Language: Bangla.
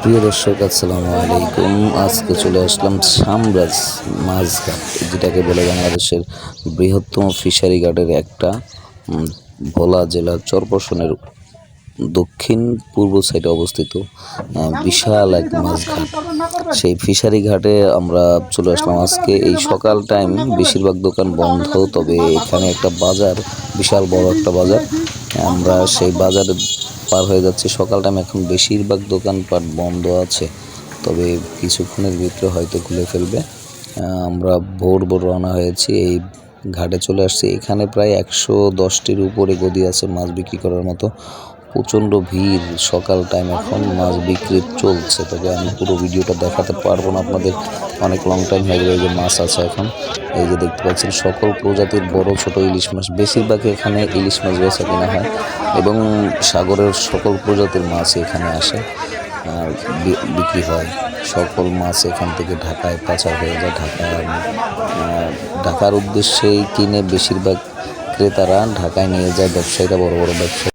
প্রিয় দর্শক, আসসালামু আলাইকুম। আজকে চলে আসলাম সামরাজ মাছঘাট, যেটাকে বলে বাংলাদেশের বৃহত্তম ফিশারি ঘাটের একটা। ভোলা জেলার চরপশনের দক্ষিণ পূর্ব সাইডে অবস্থিত বিশাল এক মাছঘাট। সেই ফিশারি ঘাটে আমরা চলে আসলাম আজকে। এই সকাল টাইম, বেশিরভাগ দোকান বন্ধ, তবে এখানে একটা বাজার, বিশাল বড় একটা বাজার। আমরা সেই বাজারে পার হয়ে যাচ্ছি সকাল টাইম। এখন বেশিরভাগ দোকানপাট বন্ধ আছে, তবে কিছুক্ষণের ভিতরে হয়তো খুলে ফেলবে। আমরা ভোর রওনা হয়েছি, এই ঘাটে চলে আসছি। এখানে প্রায় 110টির উপরে গদি আছে মাছ বিক্রি করার মতো। প্রচণ্ড ভিড় সকাল টাইম, এখন মাছ বিক্রি চলছে, তবে আমি পুরো ভিডিওটা দেখাতে পারবো না আপনাদের, অনেক লং টাইম হয়ে গেলে। এই যে মাছ আছে এখন, এই যে দেখতে পাচ্ছেন সকল প্রজাতির বড় ছোট ইলিশ মাছ। বেশিরভাগ এখানে ইলিশ মাছ বেচা কেনা হয় এবং সাগরের সকল প্রজাতির মাছ এখানে আসে আর বিক্রি হয়। সকল মাছ এখান থেকে ঢাকায় পাচার হয়ে যায়। ঢাকার উদ্দেশ্যেই কিনে বেশিরভাগ ক্রেতারা ঢাকায় নিয়ে যায়, ব্যবসায়ীরা, বড় বড় ব্যবসায়ী।